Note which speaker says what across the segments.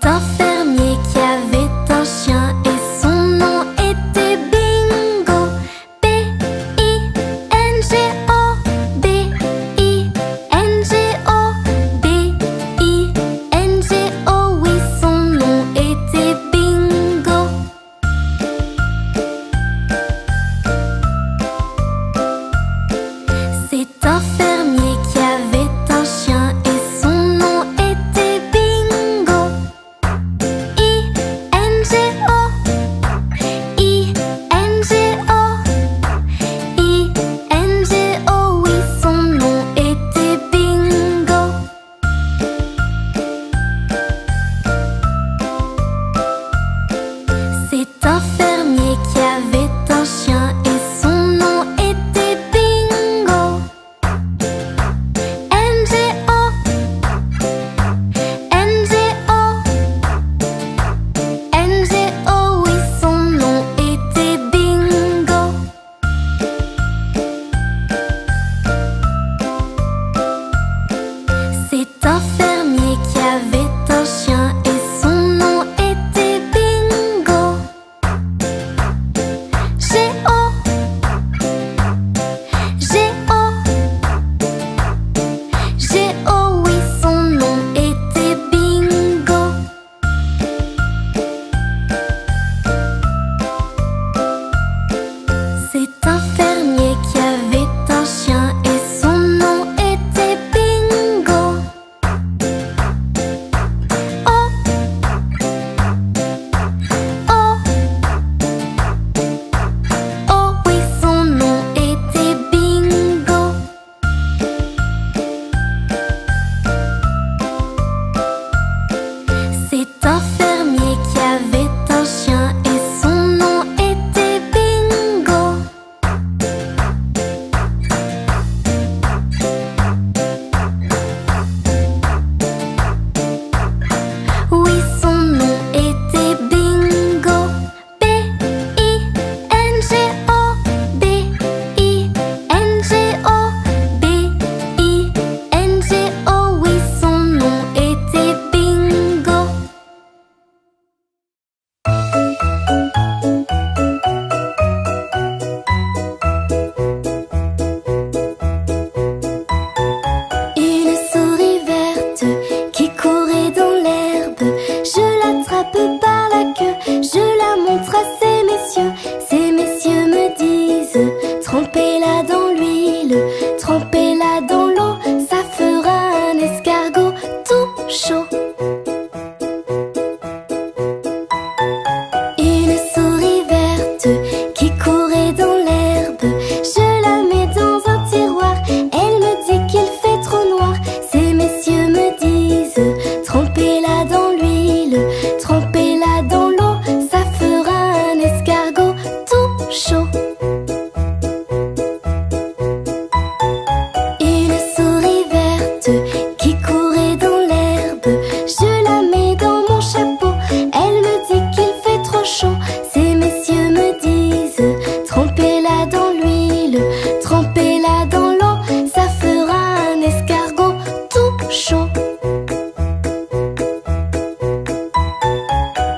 Speaker 1: un fermier qui avait un chien et son nom était Bingo. B-I-N-G-O, B-I-N-G-O, B-I-N-G-O. Oui, son nom était Bingo. C'est un fermier qui avait un chien et son nom était Bingo. I-N-G-O, I-N-G-O, I-N-G-O. Oui, son nom était Bingo. C'est un fermier qui avait un chien et son nom était Bingo. N-G-O, N-G-O, N-G-O. Oui, son nom était Bingo. C'est un fermier qui avait un chien et son nom était Bingo. G-O, G-O, G-O. Oui, son nom était Bingo. C'est un fermier qui avait un chien et son nom était Bingo. Oh, oh, oh. Oui, son nom était Bingo. C'est un fermier qui avait un chien et son nom était Bingo. Oui, son nom était Bingo. B-I-N-G-O, B-I-N-G-O, B-I-N-G-O. Oui, son nom était Bingo. Une souris verte qui courait dans l'herbe. Je l'attrape par la queue, je la montre à ces messieurs. Ces messieurs me disent: trempez-la dans l'huile, trempez-la dans l'eau, ça fera un escargot tout chaud. Une souris verte qui courait dans l'herbe. Je la mets dans un tiroir, elle me dit qu'il fait trop noir. Ces messieurs me disent: trempez-la dans l'huile, trempez-la dans l'eau, ça fera un escargot tout chaud. Une souris verte qui courait dans l'herbe. Je la mets dans mon chapeau, elle me dit qu'il fait trop chaud. Ces messieurs me disent: trempez-la dans l'huile, trempez-la dans l'eau, ça fera un escargot tout chaud.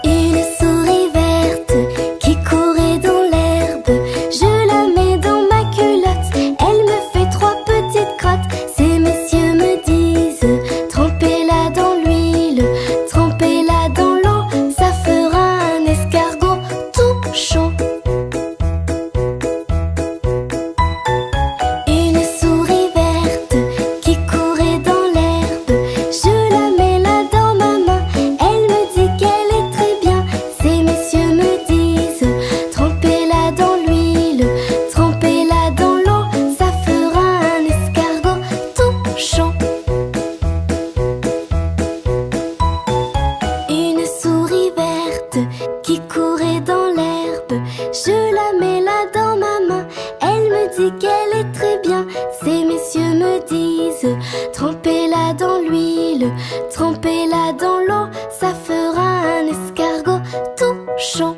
Speaker 1: Une souris verte qui courait dans l'herbe. Je la mets dans ma culotte, elle me fait 3 petites crottes. Ces messieurs me disent: trempez-la dans l'huile, trempez-la dans l'eau, ça fera un escargot tout chaud. Une souris verte qui courait dans l'herbe. Je la mets là dans ma main, elle me dit qu'elle est très bien. Ces messieurs me disent: trempez-la dans l'huile, trempez-la dans l'eau, ça fera un escargot tout chaud. Une souris verte qui courait dans l'herbe. Je la mets là dans ma main, elle me dit qu'elle est très bien. Ces messieurs me disent: trempez-la dans l'huile, trempez-la dans l'eau, ça fera un escargot tout chaud.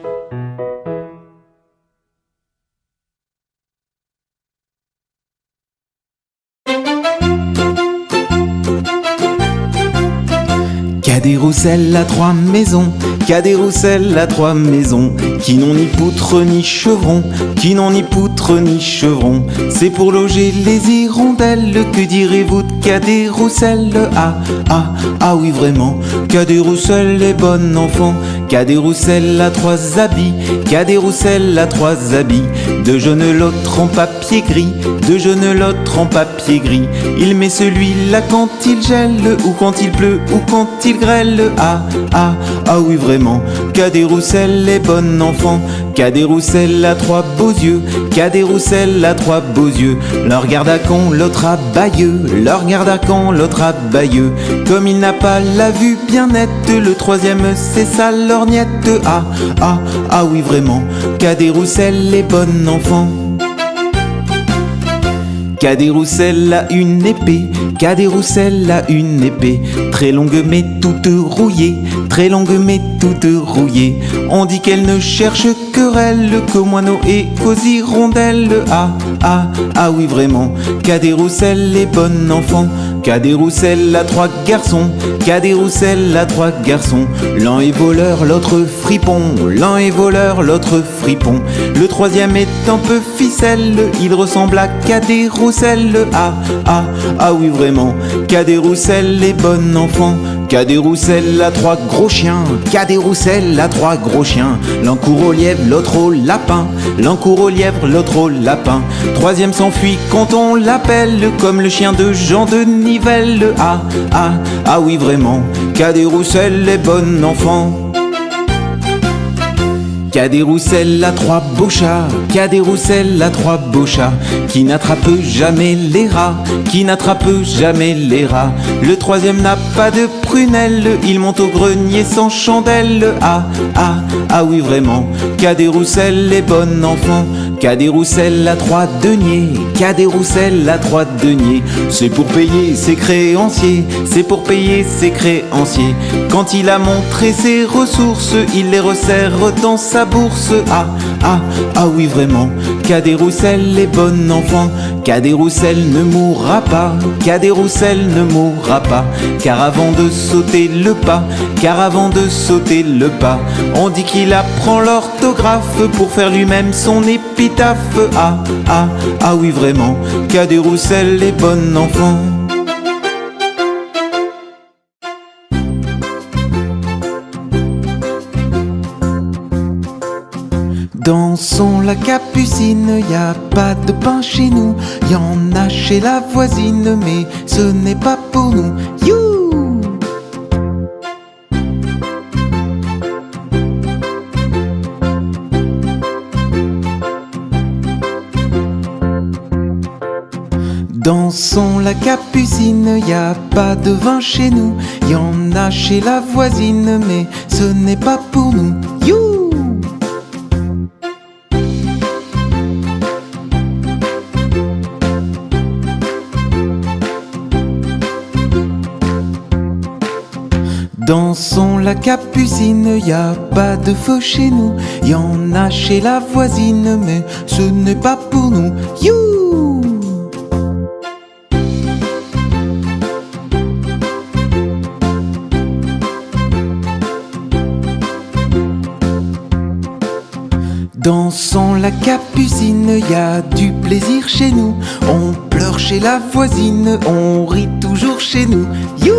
Speaker 2: Cadet-Roussel a 3 maisons, Cadet-Roussel a 3 maisons, qui n'ont ni poutre ni chevron, qui n'ont ni poutre ni chevron. C'est pour loger les hirondelles, que direz-vous de Cadet-Roussel? Ah oui vraiment, Cadet-Roussel est bon enfant. Cadet-Roussel a 3 habits, Cadet-Roussel a 3 habits, 2 jaunes l'autre en papier gris, 2 jaunes l'autre en papier gris. Il met celui-là quand il gèle, ou quand il pleut, ou quand il grêle. Ah oui vraiment, Cadet-Roussel est bon enfant. Cadet-Roussel a 3 beaux yeux, Cadet-Roussel a 3 beaux yeux. L'un regarde à con, l'autre à bailleux, l'un regarde à con, l'autre à bailleux. Comme il n'a pas la vue bien nette, le 3e c'est sa lorgnette. Ah oui vraiment, Cadet-Roussel est bon enfant. Cadet-Roussel a une épée, Cadet-Roussel a une épée, très longue mais toute rouillée, très longue mais toute rouillée. On dit qu'elle ne cherche querelle qu'aux moineaux et qu'aux hirondelles. Ah oui vraiment, Cadet-Roussel est bon enfant. Cadet-Roussel a 3 garçons, Cadet-Roussel a 3 garçons. L'un est voleur, l'autre fripon, l'un est voleur, l'autre fripon. Le 3e est un peu ficelle, il ressemble à Cadet-Roussel. Ah oui vraiment, Cadet-Roussel est bon enfant. Cadet-Roussel a 3 gros chiens, Cadet-Roussel a 3 gros chiens. L'un court au lièvre, l'autre au lapin, l'un court au lièvre, l'autre au lapin. 3e s'enfuit quand on l'appelle, comme le chien de Jean de Nivelle. Ah oui vraiment, Cadet-Roussel est bon enfant. Cadet-Roussel a 3 beaux chats, Cadet-Roussel a 3 beaux chats, qui n'attrapent jamais les rats, qui n'attrapent jamais les rats. Le 3e n'a pas de prunelle, il monte au grenier sans chandelle. Ah oui vraiment, Cadet-Roussel est bon enfant. Cadet-Roussel a 3 deniers, Cadet-Roussel a 3 deniers. C'est pour payer ses créanciers, c'est pour payer ses créanciers. Quand il a montré ses ressources, il les resserre dans sa bourse. Ah oui vraiment, Cadet-Roussel est bon enfant. Cadet-Roussel ne mourra pas, Cadet-Roussel ne mourra pas. Car avant de sauter le pas, car avant de sauter le pas, on dit qu'il apprend l'orthographe pour faire lui-même son épitaphe. Ah oui vraiment, Cadet-Roussel est bon enfant. Dansons la Capucine, y a pas de pain chez nous, y en a chez la voisine, mais ce n'est pas pour nous. You! Dansons la Capucine, y a pas de vin chez nous, y en a chez la voisine, mais ce n'est pas pour nous. You! Dansons la Capucine, y a pas de feu chez nous, y en a chez la voisine, mais ce n'est pas pour nous. You! Dansons la Capucine, y a du plaisir chez nous, on pleure chez la voisine, on rit toujours chez nous. You!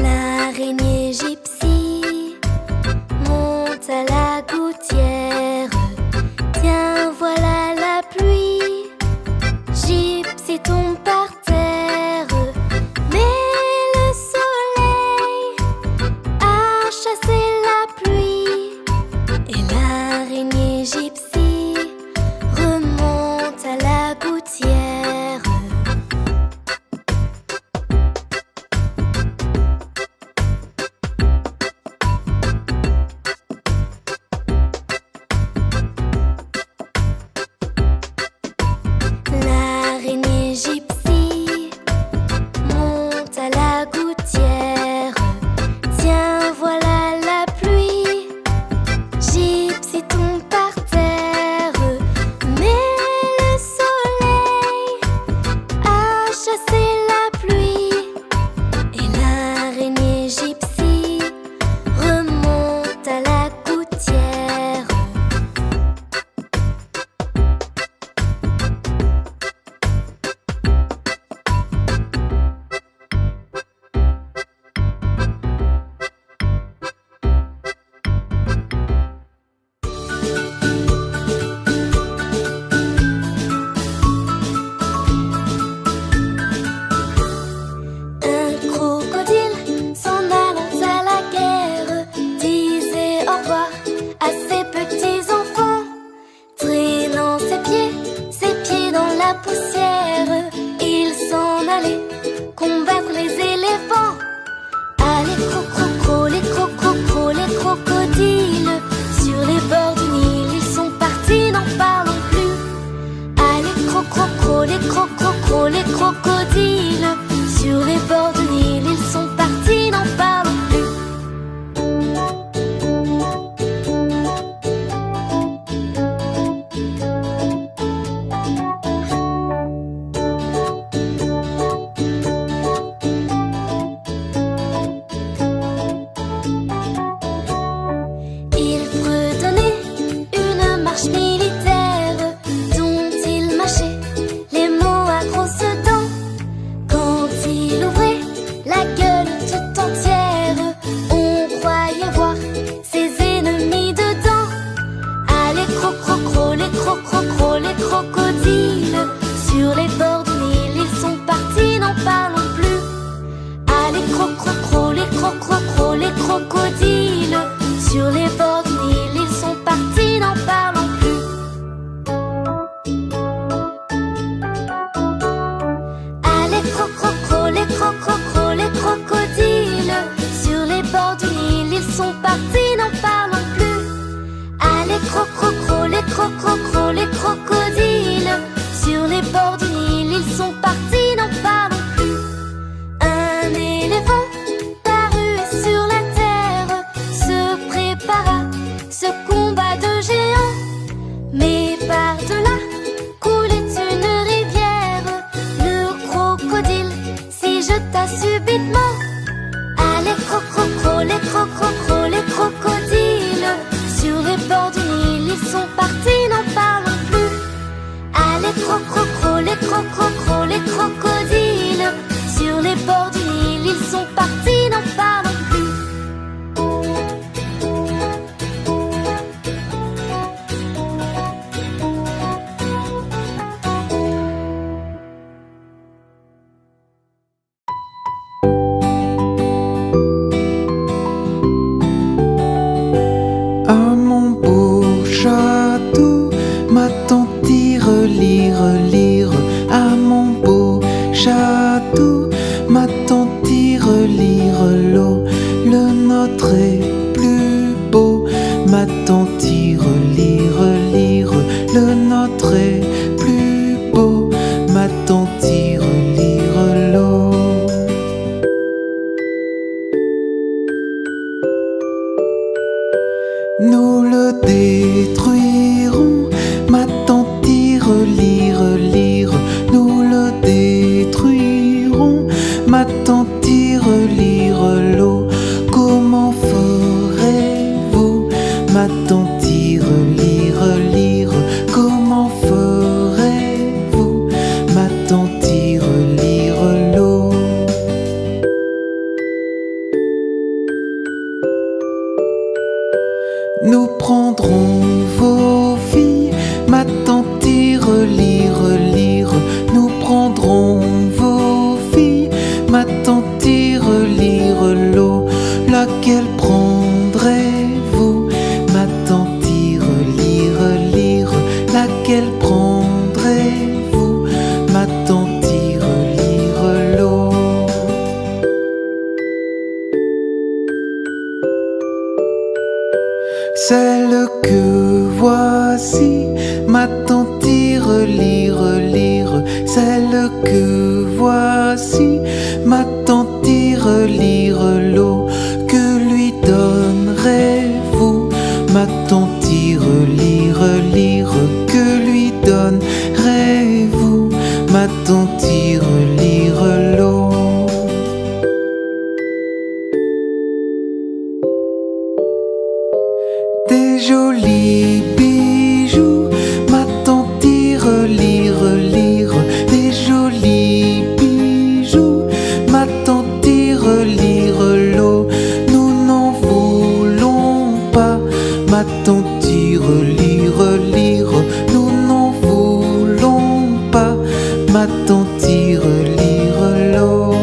Speaker 1: L'araignée gypsy monte à la gouttière. Tiens, voilà la pluie. Gypsy tombe par terre. Mais le soleil a chassé la pluie. Et l'araignée gypsy remonte à la gouttière. cro-cro-cro, les crocodiles. Sur les bords du Nil, ils sont partis, n'en parlons plus. Allez, cro-cro-cro, les cro-cro-cro, les crocodiles. Sur les bords du Nil, ils sont partis, n'en parlons plus.
Speaker 2: À mon beau château, ma tante lire, lire. À mon beau château, ma tante lire l'eau. Le nôtre est plus beau, ma tante lire, lire. Le nôtre est plus beau, ma tante lire l'eau. Nous le détruirons, ma tante lire, lire. Nous le détruirons, ma tante lire l'eau. Comment ferez-vous, ma tante lire, lire. Comment ferez-vous, ma tante lire l'eau. Nous prendrons vos filles, ma tante lire, lire. Nous prendrons vos filles, ma tante lire l'eau. Laquelle prendrez-vous, ma tante lire, lire. Laquelle prendrez-vous, ma tante lire l'eau. Celle que voici, ma tante lire, lire. Celle que voici, ma tante lire l'eau. Que lui donnerez-vous, ma tante lire, lire. Que lui donnerez-vous, ma tante lire l'eau. Des jolis bijoux, ma tante lire, lire. Des jolis bijoux, ma tante lire l'eau. Nous n'en voulons pas, ma tante lire, lire. Nous n'en voulons pas, ma tante lire l'eau.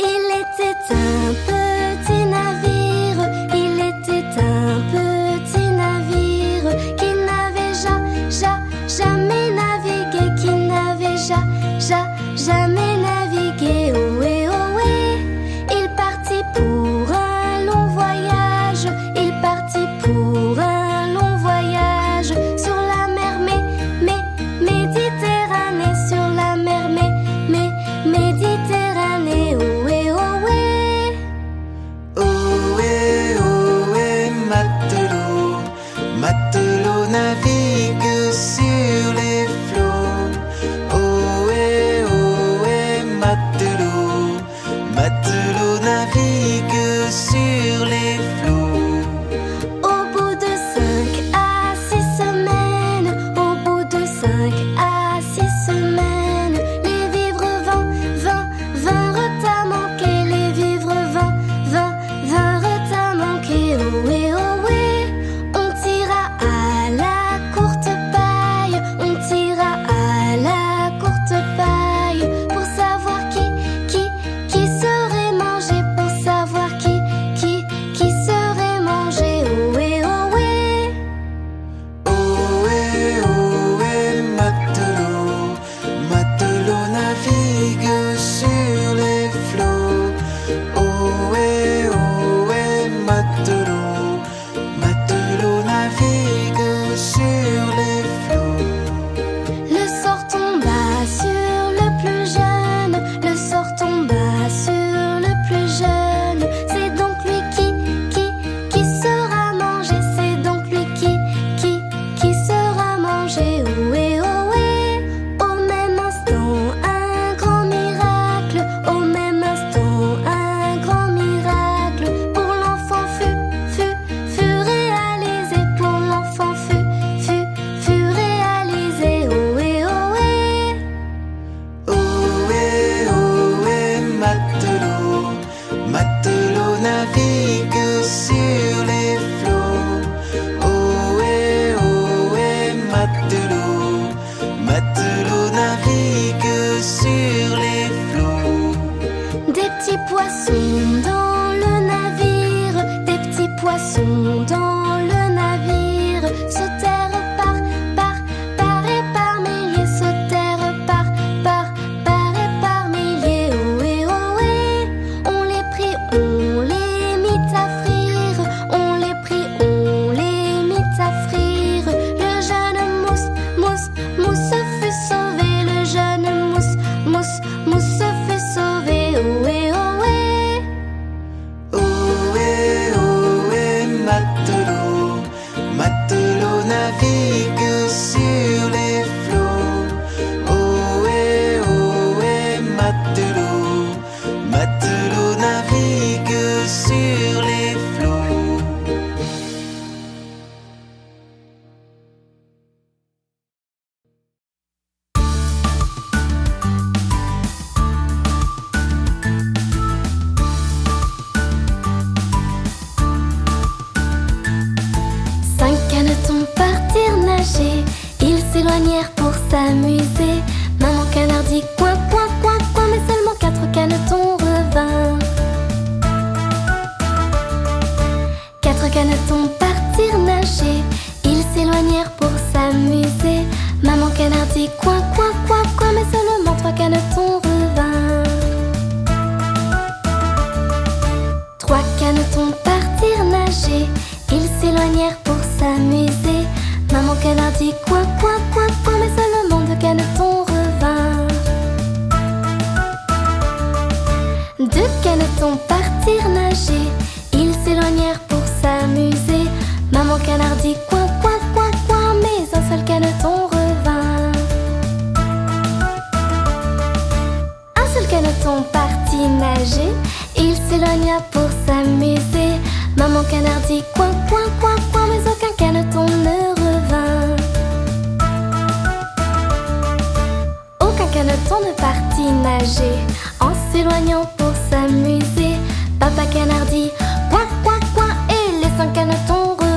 Speaker 1: Il était un petit navire, il était un poissons dans le navire, des petits poissons dans le navire, sautèrent par et par milliers, sautèrent par et par milliers. Ohé, ohé, on les prit, on les mit à frire, on les prit, on les mit à frire. Le jeune mousse fut sauvé, le jeune mousse fut sauvé. Ohé, ohé.
Speaker 2: Ohé, ohé, matelot, matelot navigue sur les flots. Ohé, ohé, matelot, matelot navigue sur les flots.
Speaker 1: Cinq canetons partirent nager, ils s'éloignèrent pour s'amuser. Maman canard dit coin, coin, coin, coin, mais seulement 4 canetons revinrent. 4 canetons partirent nager, ils s'éloignèrent pour s'amuser. Maman canard dit coin, coin, coin, coin, mais seulement 3 canetons revinrent. 3 canetons partirent nager, ils s'éloignèrent pour s'amuser. Maman canard dit coin, coin, coin, coin, mais seulement 2 canetons revinrent. 2 canetons partirent nager, ils s'éloignèrent pour s'amuser. Maman canard dit coin, coin, coin, coin, mais un seul caneton revint. Un seul caneton partit nager, il s'éloigna pour s'amuser. Maman canard dit coin, coin, coin, coin, mais aucun caneton ne revint. Aucun caneton ne partit nager, en s'éloignant pour s'amuser. Papa canard dit coin, coin, coin, et les 5 canetons revinrent.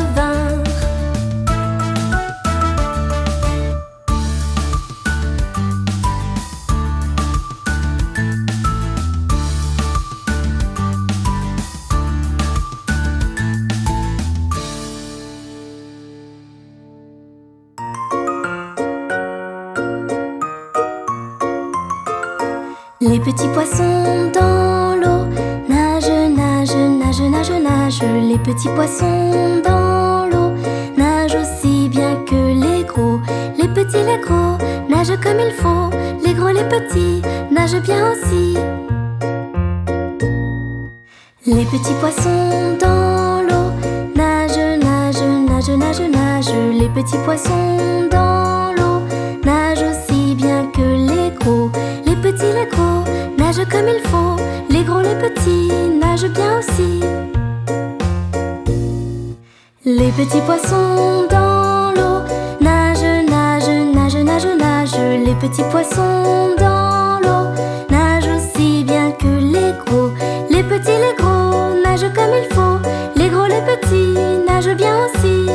Speaker 1: Les petits poissons dans l'eau nagent, nagent, nagent, nagent, nagent. Les petits poissons dans l'eau nagent aussi bien que les gros. Les petits, les gros nagent comme il faut. Les gros, les petits nagent bien aussi. Les petits poissons dans l'eau nagent, nagent, nagent, nagent, nagent. Les petits poissons dans l'eau nagent aussi bien que les gros. Les petits, les gros nagent comme il faut. Les gros, les petits nagent bien aussi. Les petits poissons dans l'eau nagent, nagent, nagent, nagent, nagent. Les petits poissons dans l'eau nagent aussi bien que les gros. Les petits, les gros nagent comme il faut. Les gros, les petits nagent bien aussi.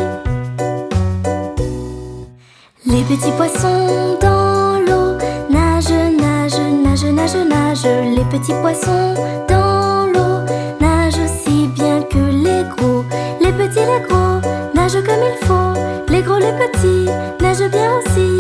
Speaker 1: Les petits poissons dans l'eau nagent, nagent, nagent, nagent, nagent. Les petits poissons dans l'eau nagent aussi bien que les gros. Les petits, les gros nagent comme il faut. Les gros, les petits nagent bien aussi.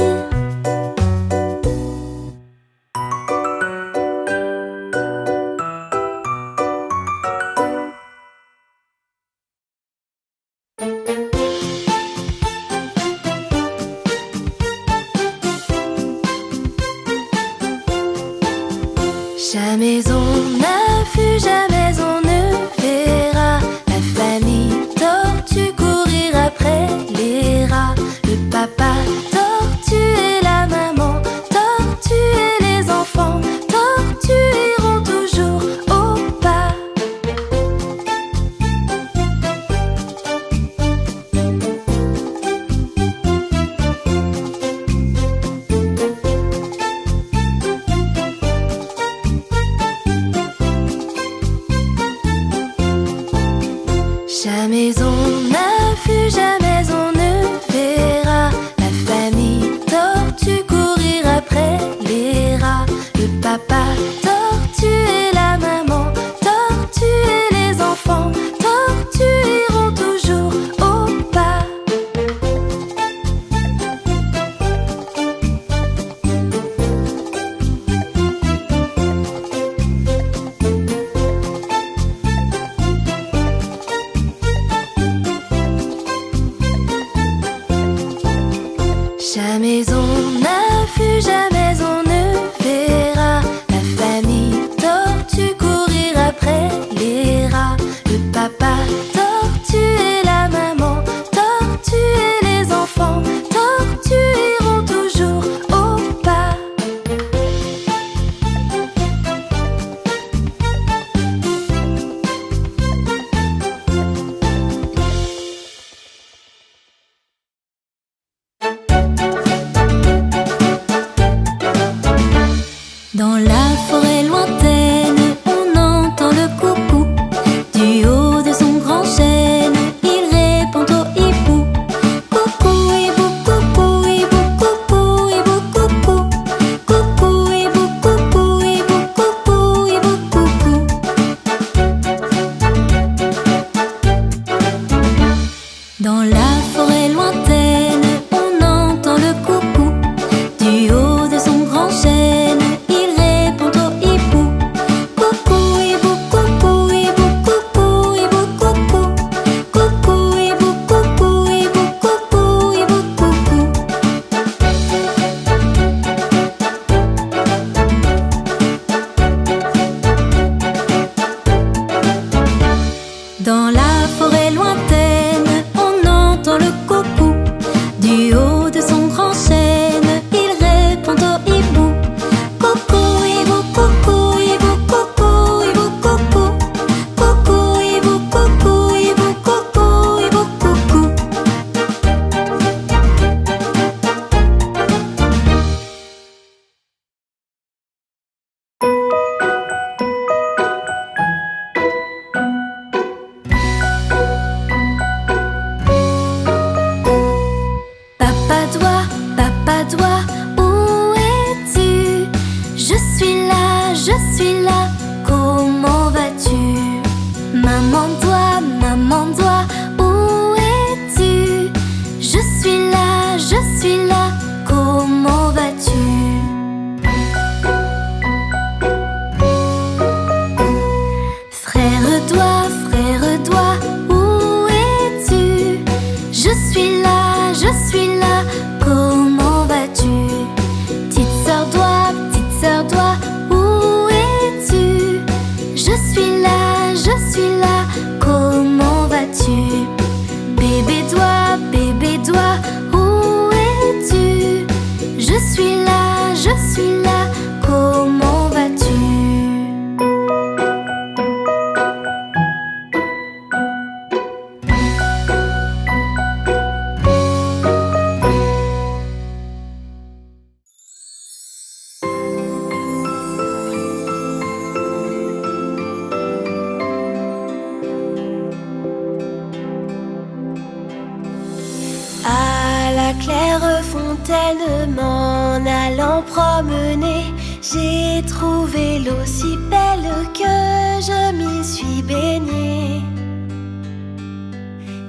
Speaker 1: Jamais on n'a vu, jamais on ne verra la famille tortue courir après les rats. Le papa tortue et la maman tortue et les enfants tortues iront toujours au pas. Jamais on n'a vu, jamais on ne verra la famille tortue courir après les rats. Le papa tortue et la maman tortue Mais on n'a vu, jamais on ne verra la famille tortue courir après les rats. Le papa tortue et la maman tortue et les enfants tortues iront toujours au pas. Dans la forêt lointaine, on entend le coucou. Du haut de son grand chêne, il répond au hibou. Coucou, hibou, coucou, hibou, coucou, hibou, coucou. Coucou, hibou, coucou, hibou, coucou, hibou, coucou. Dans la forêt lointaine, on entend le coucou. Du haut de son grand chêne, il répond au hibou. Coucou, hibou, coucou, hibou, coucou, hibou, coucou. Coucou, hibou, coucou, hibou, coucou, hibou, coucou. Dans la forêt lointaine, on entend le coucou. Du haut de son grand chêne, il répond au hibou. Coucou, hibou, coucou, hibou, coucou, hibou, coucou. Coucou, hibou, coucou, hibou, coucou, hibou, coucou. Papa doigt, où es-tu? Je suis là, comment vas-tu? Maman doigt, où es-tu? Je suis là, comment vas-tu? Frère doigt, où es-tu? Je suis là, comment vas-tu? Petite sœur doigt, où es-tu? Je suis là, comment vas-tu? Bébé doigt, où es-tu? Je suis là, comment vas-tu? À la claire fontaine, m'en allant promener, j'ai trouvé l'eau si belle que je m'y suis baignée.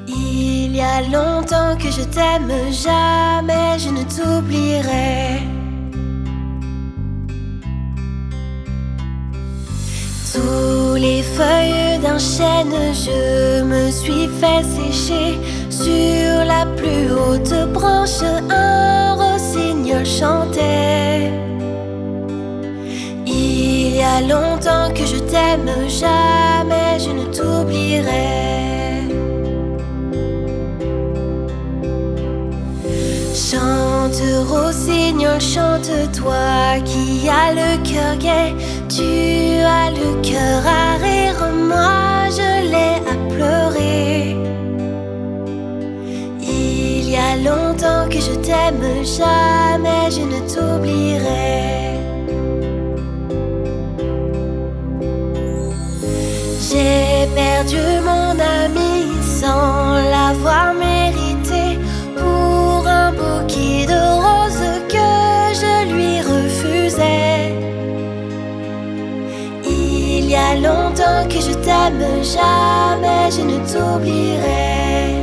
Speaker 1: Il y a longtemps que je t'aime, jamais je ne t'oublierai. Sous les feuilles d'un chêne, je me suis fait sécher. Sur la plus haute branche, un rossignol chantait. Il y a longtemps que je t'aime, jamais je ne t'oublierai. Chante, rossignol, chante, toi qui as le cœur gai. Tu as le cœur à rire, moi je l'ai à pleurer. Il y a longtemps que je t'aime, jamais je ne t'oublierai. J'ai perdu mon ami sans l'avoir mérité, pour un bouquet de roses que je lui refusais. Il y a longtemps que je t'aime, jamais je ne t'oublierai.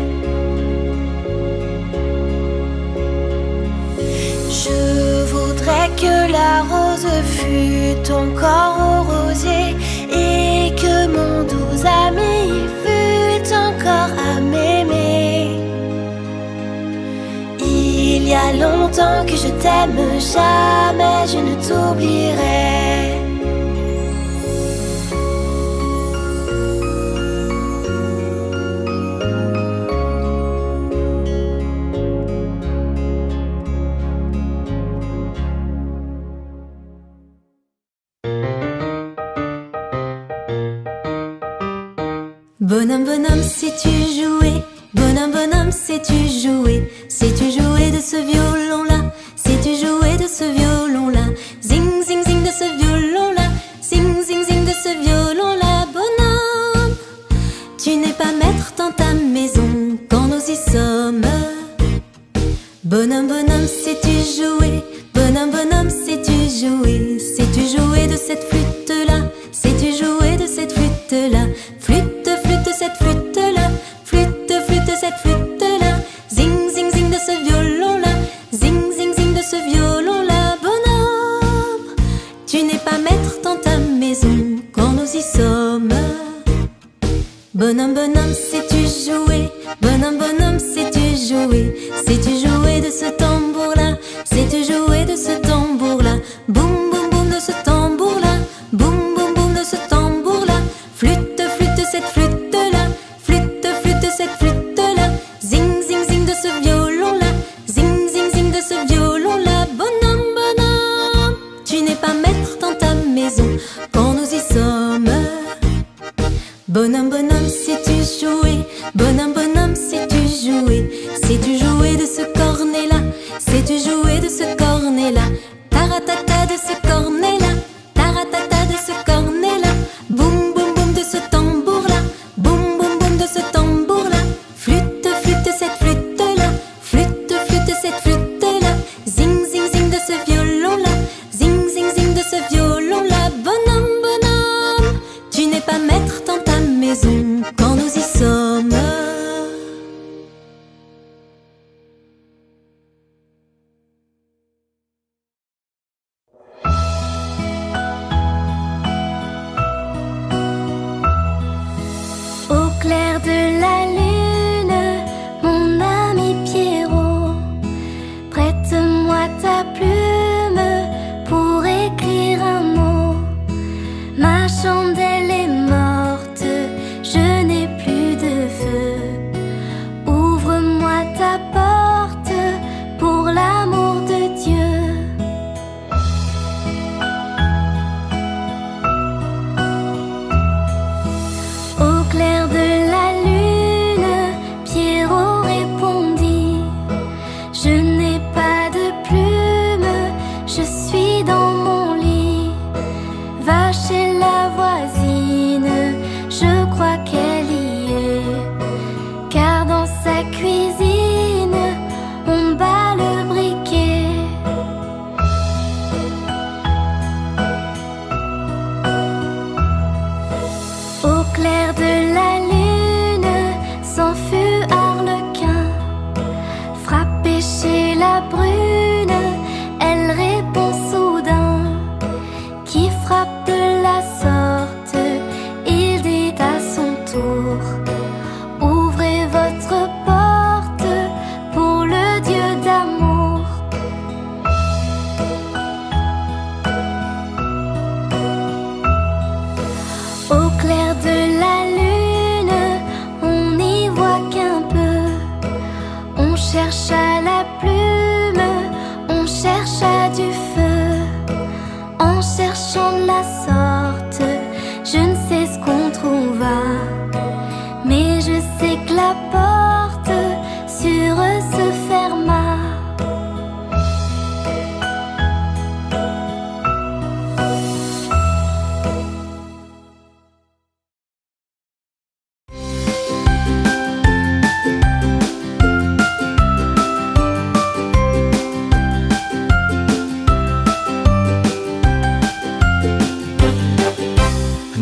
Speaker 1: Je voudrais que la rose fût encore au rosier, et que mon doux ami fût encore à m'aimer. Il y a a longtemps que je t'aime, jamais je ne t'oublierai.
Speaker 3: Bonhomme, bonhomme, sais-tu jouer? Bonhomme, bonhomme, sais-tu jouer? Sais-tu jouer de ce violon-là? Sais-tu jouer de ce violon-là? Zing, zing, zing de ce violon-là. Zing, zing, zing de ce violon-là. Bonhomme, tu n'es pas maître dans ta maison quand nous y sommes. Bonhomme, bonhomme, sais-tu jouer? Bonhomme, bonhomme, sais-tu jouer? Sais-tu jouer de cette flûte-là? Sais-tu jouer de cette flûte-là? Flûte, flûte, cette flûte-là. Flûte, flûte, cette flûte-là. Zing, zing, zing de ce violon-là. Zing, zing, zing de ce violon-là. Bonhomme, tu n'es pas maître dans ta maison quand nous y sommes. Bonhomme, bonhomme, sais-tu jouer? Bonhomme, bonhomme, sais-tu jouer? Sais-tu jouer de ce tambour-là? Sais-tu jouer de ce tambour-là? Boum, boum, boum de ce tambour-là. Boum, boum, boum de ce tambour-là. Flûte, flûte, cette flûte-là. Flûte, flûte, cette flûte-là. Zing, zing, zing de ce violon-là. Zing, zing, zing de ce violon-là. Bonhomme, bonhomme, tu n'es pas maître dans ta maison quand nous y sommes. Bonhomme, bonhomme, sais-tu jouer? Bonhomme, bonhomme, sais-tu jouer? Sais-tu jouer de ce cornet-là? Sais-tu jouer de ce cornet-là? Taratata de ce cornet-là. Taratata de ce cornet-là. Boum, boum, boum de ce tambour-là. Boum, boum, boum de ce tambour-là. Flûte, flûte, cette flûte-là. Flûte, flûte, cette flûte-là. Zing, zing, zing de ce violon-là. Zing, zing, zing de ce violon-là. Bonhomme, bonhomme, tu n'es pas maître dans ta maison quand nous y sommes.
Speaker 1: Au clair de la lune, mon ami Pierrot, prête-moi ta plume pour écrire un mot. Ma chandelle est morte, je n'ai plus de feu. Ouvre-moi ta porte pour l'amour de Dieu. Au clair de la lune, Pierrot répondit: je n'ai pas de plume, je suis dans mon lit. Va chez la voisine, je crois qu'elle y est, car dans sa cuisine, on bat le briquet. Au clair de la lune, s'en fut Arlequin, frappé chez la brune, elle répond soudain: qui frappe de la sorte? Il dit à son tour: ouvrez votre porte pour le Dieu d'amour. Au clair de la lune, on n'y voit qu'un peu. On cherche à la plume, on cherche à du feu. En cherchant de la sorte, je ne sais ce qu'on trouva, mais je sais que la porte sur eux se ferma.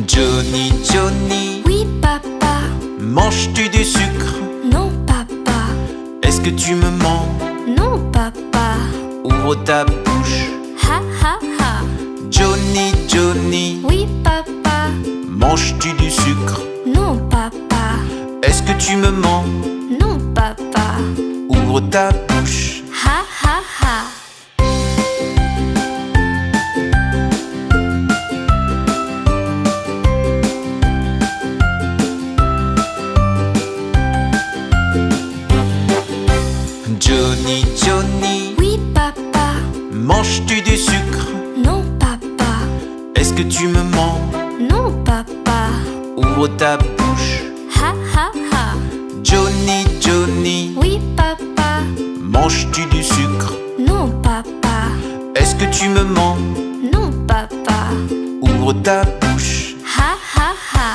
Speaker 2: Johnny, Johnny,
Speaker 1: Oui, papa.
Speaker 2: manges-tu du sucre?
Speaker 1: Non, papa.
Speaker 2: Est-ce que tu me mens?
Speaker 1: Non, papa.
Speaker 2: Ouvre ta bouche.
Speaker 1: Ha, ha, ha.
Speaker 2: Johnny, Johnny,
Speaker 1: Oui, papa.
Speaker 2: manges-tu du sucre?
Speaker 1: Non, papa.
Speaker 2: Est-ce que tu me mens?
Speaker 1: Non, papa.
Speaker 2: Ouvre ta bouche.
Speaker 1: Ha, ha,
Speaker 3: ha.
Speaker 2: Johnny, Johnny,
Speaker 1: Oui, papa.
Speaker 2: manges-tu du sucre?
Speaker 1: Non, papa.
Speaker 2: Est-ce que tu me mens?
Speaker 1: Non, papa.
Speaker 2: Ouvre ta bouche.
Speaker 1: Ha, ha, ha.
Speaker 2: Johnny, Johnny,
Speaker 1: Oui, papa.
Speaker 2: manges-tu du sucre?
Speaker 1: Non, papa.
Speaker 2: Est-ce que tu me mens?
Speaker 1: Non, papa.
Speaker 2: Ouvre ta bouche.
Speaker 1: Ha, ha, ha.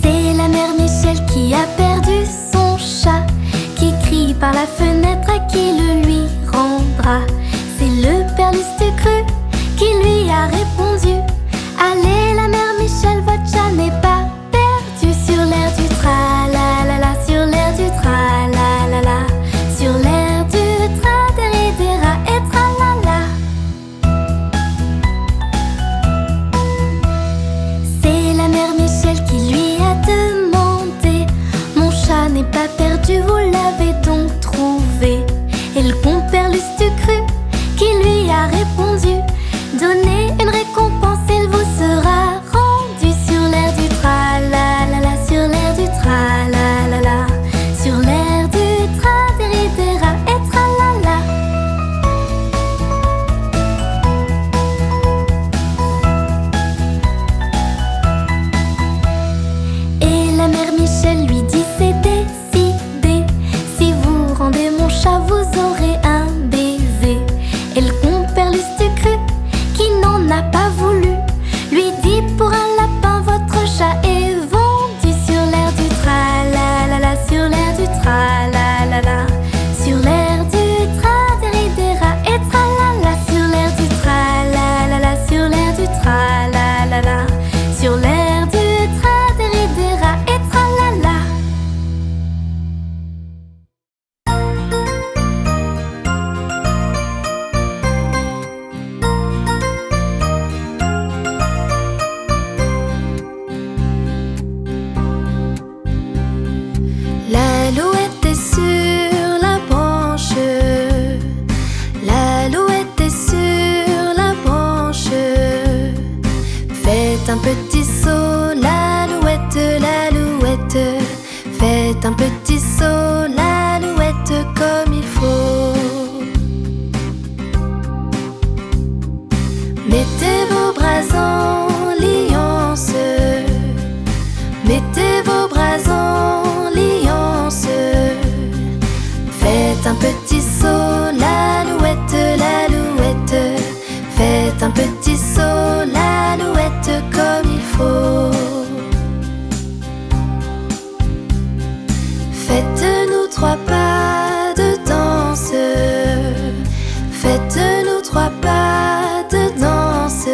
Speaker 1: C'est la mère Michel qui a perdu son chat, qui crie par la fenêtre à qui le lui rendra. C'est le père Lustucru qui lui a répondu: allez, la mère Michel, votre chat n'est pas perdu. Sur l'air du tra-la-la-la, sur l'air du tra-la-la-la, sur l'air du tra-déri-déra et tra-la-la. C'est la mère Michel qui lui a demandé: mon chat n'est pas perdu, vous l'avez donc trouvé? Et le compère Lustucru qui lui a répondu: donnez une récompense, il vous sera rendu. Sur l'air du tra-la-la-la, sur l'air du tra-la-la-la, sur l'air du tra-déri-déra et tra-la-la. Et la mère Michel lui dit: c'est décidé, si vous rendez mon chat, vous aurez un baiser. Et le compère Lustucru, qui n'en a pas voulu, lui dit: pour un lapin, votre chat est vendu. Sur l'air du tra-la-la-la, sur l'air du tra-la-la-la, sur l'air du tra-déri-déra et tra-la-la, sur l'air du tra-la-la-la, sur l'air du tra-la-la-la, sur l'air du tra-déri-déra et tra-la-la. L'alouette est sur la branche, l'alouette est sur la branche. Faites un petit saut, l'alouette, l'alouette. Faites un petit saut, l'alouette, comme il faut. Mettez vos bras en liance, mettez vos bras en liance. Faites un petit saut, l'alouette, l'alouette. Faites un petit saut, l'alouette, comme il faut. Faites-nous 3 pas de danse, faites-nous 3 pas de danse.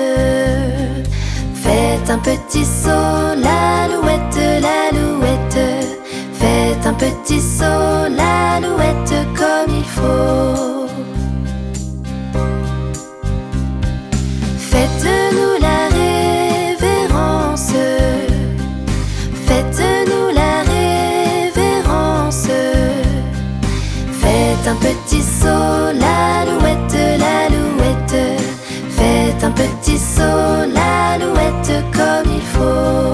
Speaker 1: Faites un petit saut, l'alouette, l'alouette. Faites un petit saut, l'alouette, comme il faut. Faites-nous la révérence, faites-nous la révérence. Faites un petit saut, l'alouette, l'alouette. Faites un petit saut, l'alouette, comme il faut.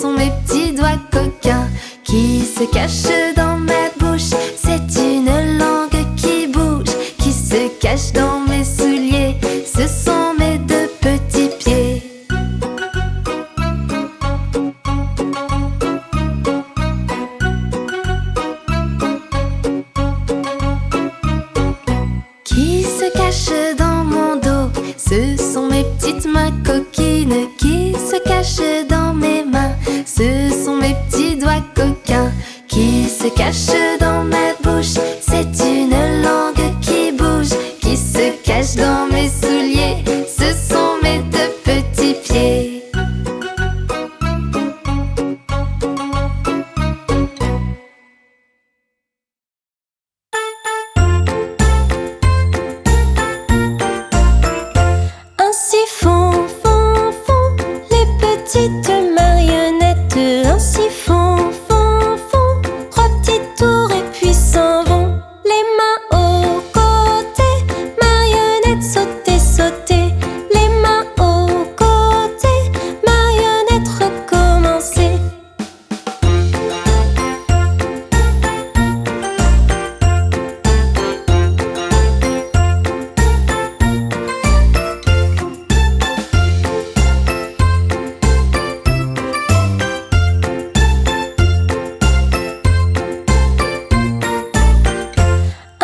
Speaker 1: sont mes petits doigts coquins qui se cachent dans ma bouche. C'est une langue qui bouge, qui se cache dans mes souliers. Ce sont mes deux petits pieds. Qui se cache dans mon dos, ce sont mes petites mains coquines. Qui se cachent dans mes mains, ce sont mes petits doigts coquins qui se cachent dans ma bouche. C'est une langue qui bouge, qui se cache dans mes souliers. Ce sont mes deux petits pieds.
Speaker 3: Ainsi font, font, font les petites marionnettes. Ainsi font, font, font trois petits tours et puis s'en vont. Les mains aux côtés, marionnettes sauter, sauter. Les mains aux côtés, marionnettes recommencer.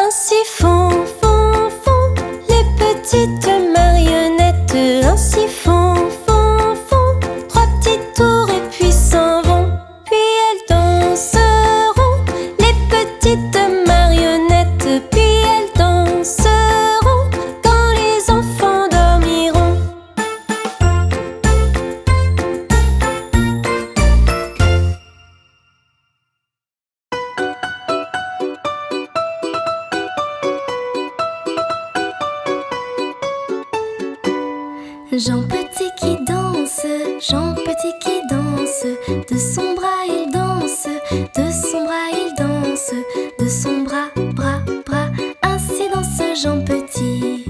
Speaker 3: Ainsi font, font, font les petites marionnettes. Ainsi font, font, font trois petits tours et puis s'en vont. Puis elles danseront, les petites marionnettes. Puis elles danseront quand les enfants dormiront.
Speaker 1: Jean Petit qui danse, Jean Petit qui danse. De son bras il danse, de son bras il danse. De son bras, bras, bras, ainsi danse Jean Petit.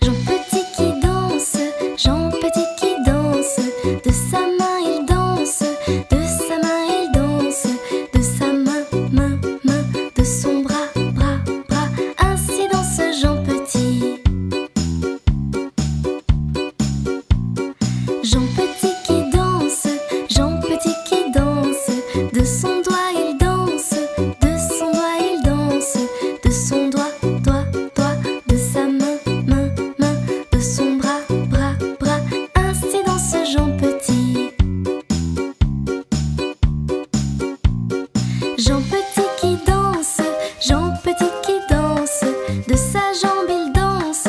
Speaker 1: Jean Petit qui danse, Jean Petit qui danse. De sa main il danse, de sa main il danse. De sa main, main, main. De son bras, bras, bras, ainsi danse Jean Petit. Jean Petit qui danse, Jean Petit qui danse. De son doigt il danse, de son doigt il danse. De son doigt, doigt, doigt. De sa main, main, main. De son bras, bras, bras, ainsi danse Jean Petit. Jean Petit qui danse, Jean Petit qui danse. De sa jambe il danse,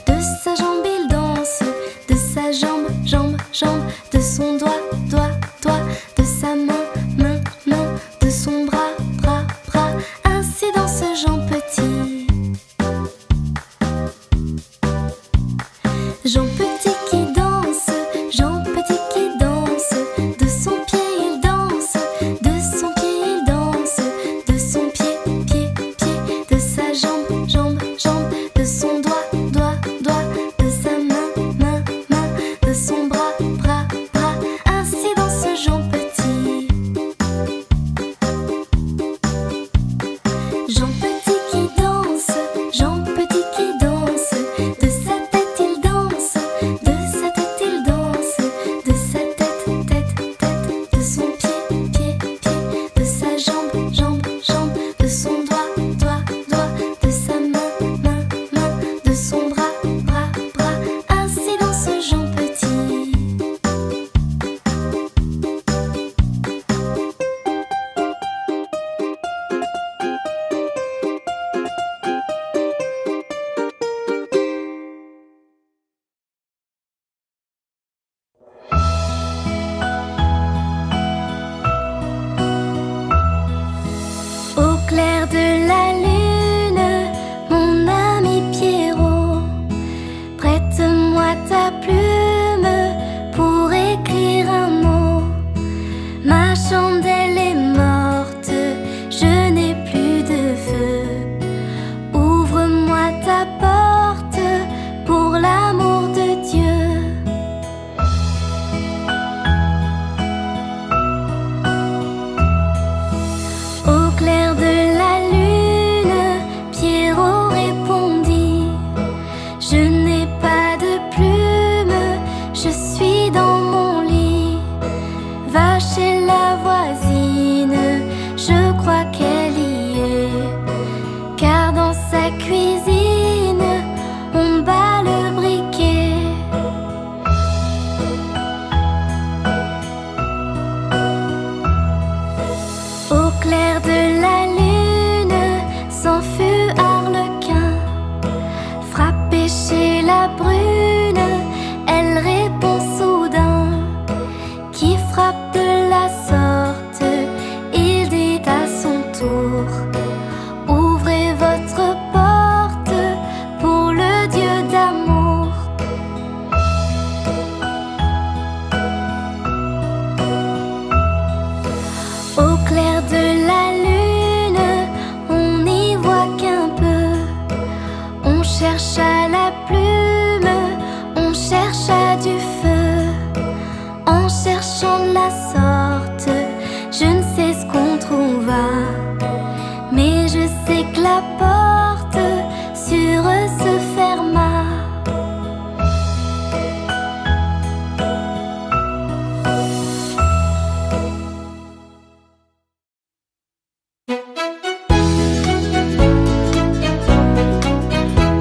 Speaker 1: de sa jambe il danse. De sa jambe, jambe, jambe. De son doigt, doigt, doigt. De sa main, main, main. De son bras, bras, bras, ainsi danse Jean Petit. Jean Petit qui danse, Jean Petit qui danse. De son pied il danse, de son pied il danse. De son pied, pied, pied. De sa jambe, jambe, jambe. De son doigt, doigt, doigt. De sa main, main, main. De son bras, bras, bras, ainsi danse nuit dans mon lit. Va chez la voisine, je crois qu'elle y est. Car dans sa cuisine, on bat le briquet. Au clair de la lune, s'enfuit Arlequin. Frappé chez la brune, elle répond soudain. Qui frappe de la sorte, il dit à son tour: ouvrez votre porte pour le Dieu d'amour. Au clair de la lune, on n'y voit qu'un peu. On cherche à la plume, on cherche à du feu. En cherchant de la sorte, je ne sais ce qu'on trouva. Mais je sais que la porte sur eux se ferma.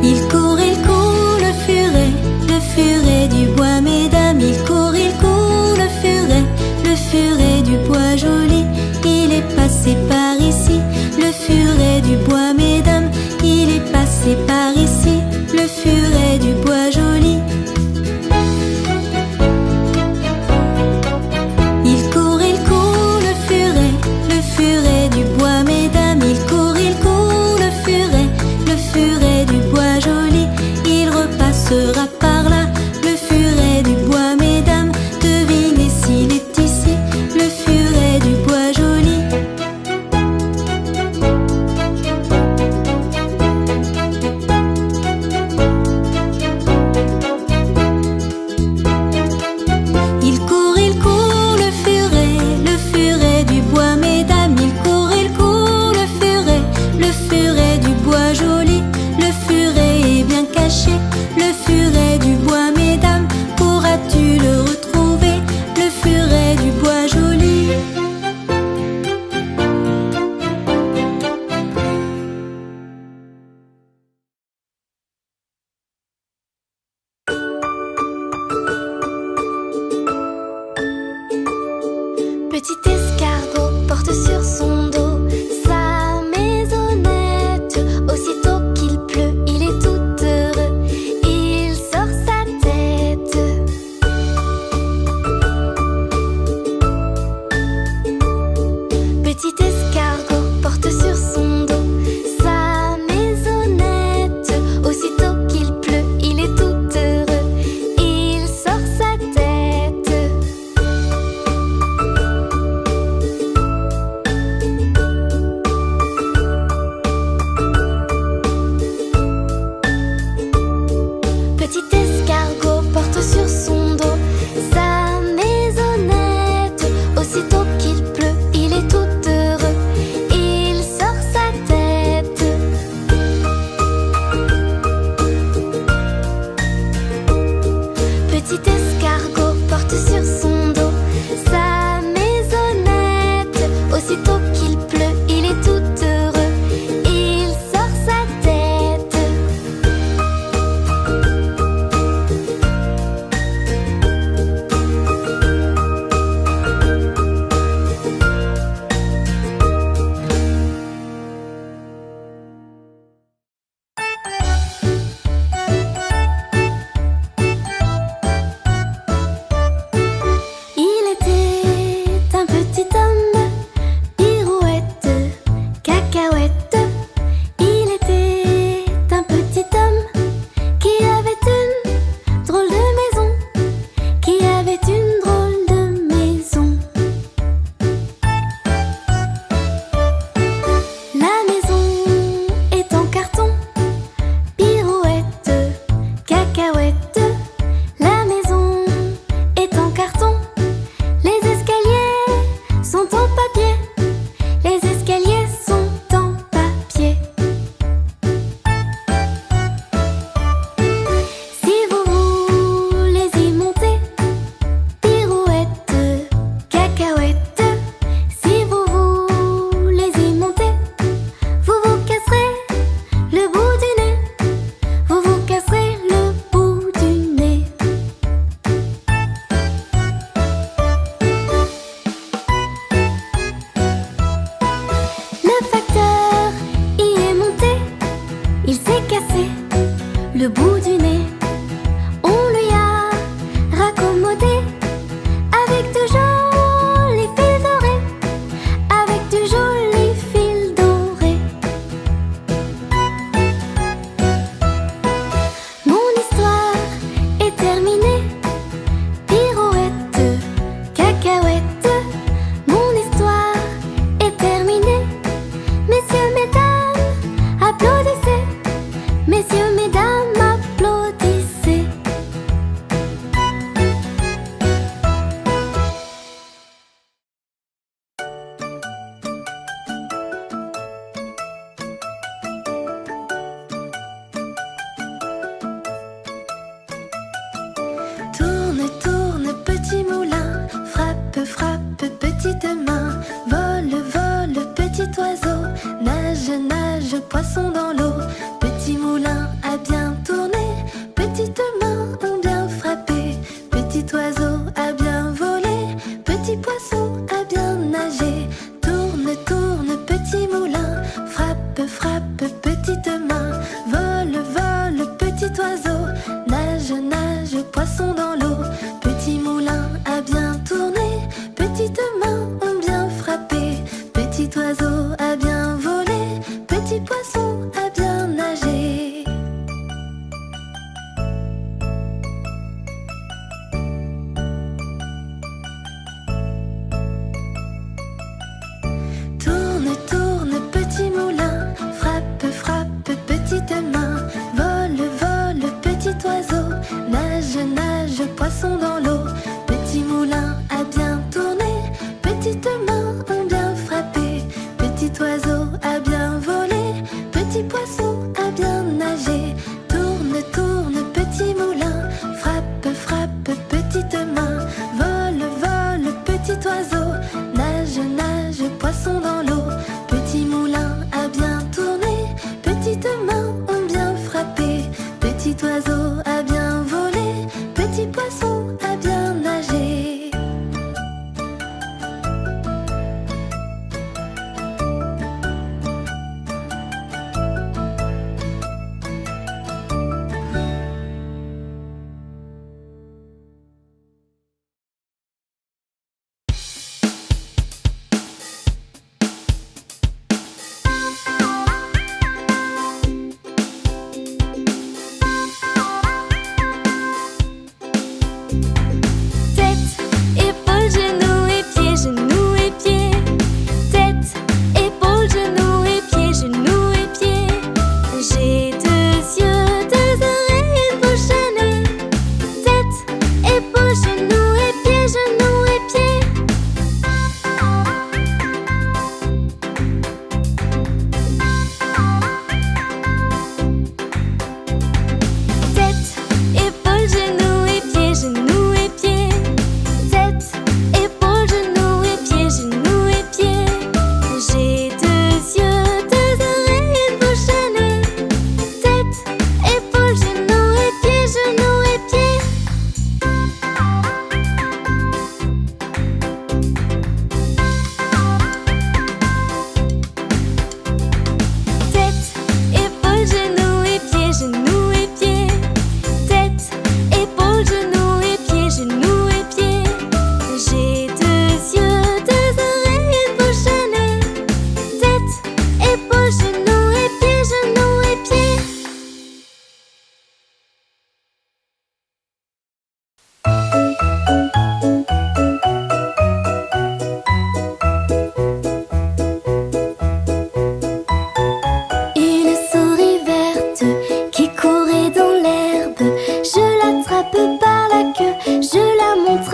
Speaker 3: Il court, le furet du bois, mesdames. Il court, le furet du bois joli. Il est passé par ici, le furet du bois, mesdames. Il est passé par ici, le furet du bois joli. Il court, le furet du bois, mesdames. Il court, le furet du bois joli. Il repassera par là, le furet du bois, mesdames. Devinez s'il est ici, le furet du bois joli. Il court, le furet du bois, mesdames. Il court, le furet du bois joli. Le furet est bien caché, le furet du bois, mesdames. Pourras-tu le retrouver, le furet du bois joli?
Speaker 1: Petit escargot porte sur son dos sa maisonnette. Aussitôt qu'il pleut, il est tout heureux, il sort sa tête. Petit escargot porte sur son dos sa maisonnette. Aussitôt qu'il pleut, il est tout heureux, il sort sa tête. Petit escargot porte sur son dos sa maisonnette. Aussitôt qu'il pleut, il est tout heureux, il sort sa tête. Petit escargot porte sur son dos sa maisonnette. Aussitôt qu'il pleut, il est tout heureux, il sort sa tête.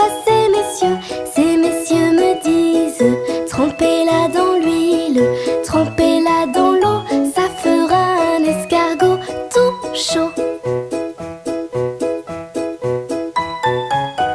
Speaker 1: à ces messieurs. Ces messieurs me disent: trempez-la dans l'huile, trempez-la dans l'eau, ça fera un escargot tout chaud.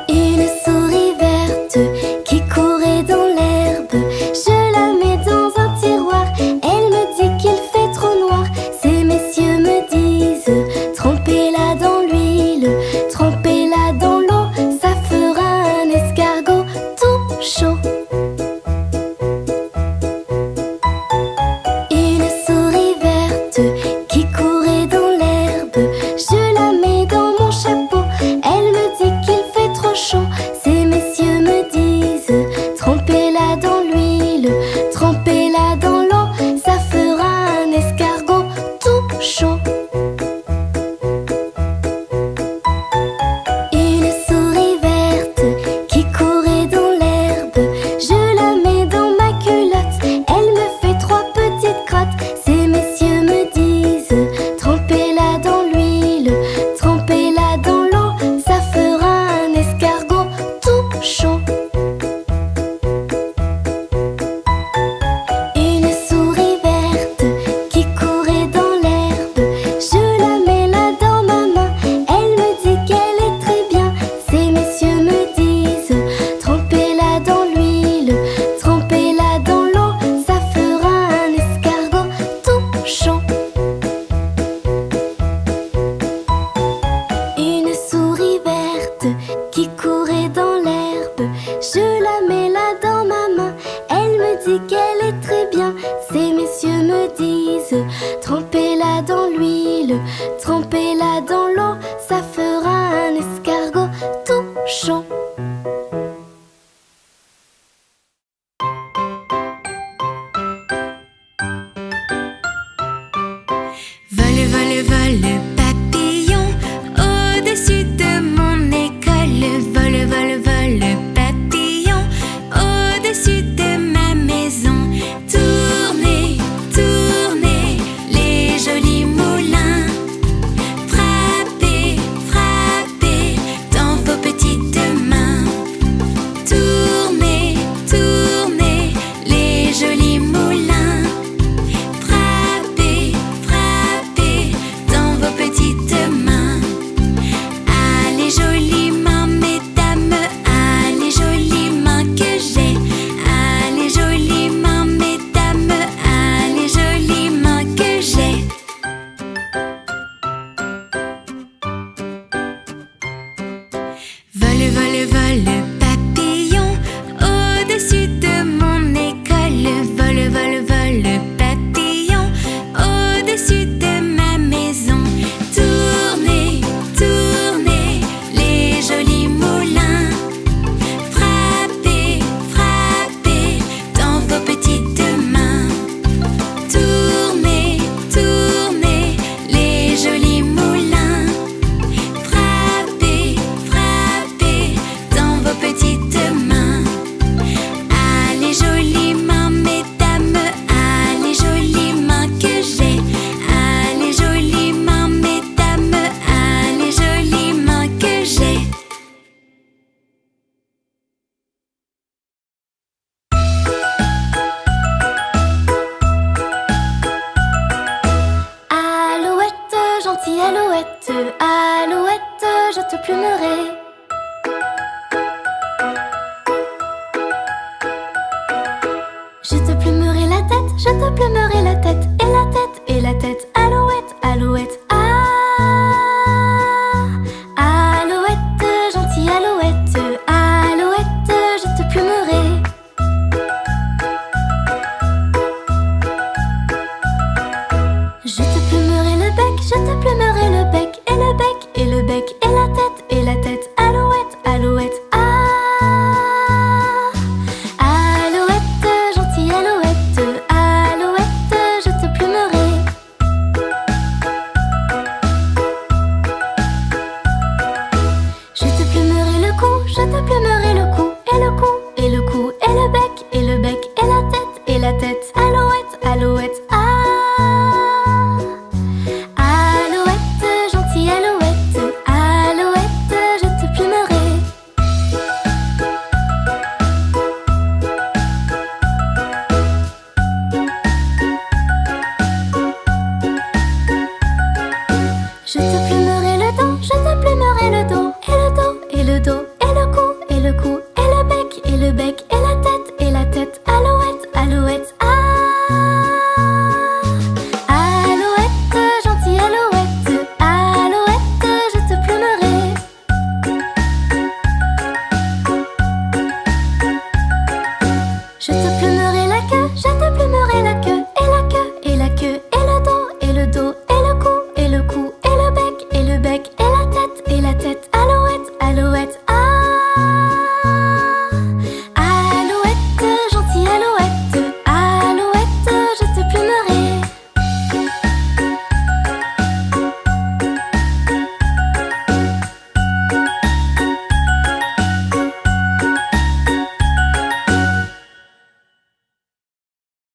Speaker 1: Une souris verte qui courait dans l'herbe, je la mets dans un tiroir, elle me dit qu'il fait trop noir. Ces messieurs me disent: trempez-la dans l'huile, trempez-la dans l'eau, ça fera un escargot tout chaud. Une souris verte qui courait dans l'herbe, je la mets dans mon chapeau, elle me dit qu'il fait trop chaud. Ces messieurs me disent: trempez-la dans l'huile, trempez-la dans l'eau, ça fera un escargot tout chaud. Une souris verte qui courait dans l'herbe, je la mets dans ma culotte, elle me fait 3 petites crottes. Ces messieurs me disent: trempez-la dans l'huile, trempez-la dans l'eau, ça fera un escargot tout chaud. Une souris verte qui courait dans l'herbe, je la mets là dans ma main, elle me dit qu'elle est très bien. Ces messieurs me disent: trempez-la dans l'huile, trempez-la dans l'eau, ça fera un escargot tout chaud. Une souris verte qui courait dans l'herbe, je la mets là dans ma main, elle me dit qu'elle est très bien. Ces messieurs me disent: trempez-la dans l'huile, trempez-la dans l'eau, ça fera un escargot tout chaud.
Speaker 3: Vole, vole, vole, papillon, au-dessus de mon école. Vole, vole, vole, papillon, au-dessus de ma maison. Tournez, tournez, les jolis moulins. Frappez, frappez dans vos petites mains. Tournez, tournez, les jolis moulins. Frappez, frappez dans vos petites mains. Allez, jolies mains, mesdames, allez, jolies mains que j'ai. Allez, jolies mains, mesdames, allez, jolies mains que j'ai. Vole, vole, vole, papillon, au-dessus de mon école. Vole, vole, vole, papillon, au-dessus de ma maison. Tournez, tournez, les jolis moulins. Frappez, frappez dans vos petites mains. Tournez, tournez, les jolis moulins. Frappez, frappez dans vos petites mains. Allez, jolies mains, mesdames, allez, jolies mains que j'ai. Allez, jolies mains, mesdames, allez, jolies mains que j'ai.
Speaker 1: Alouette, gentille alouette, alouette, je te plumerai. Je te plumerai la tête, je te plumerai la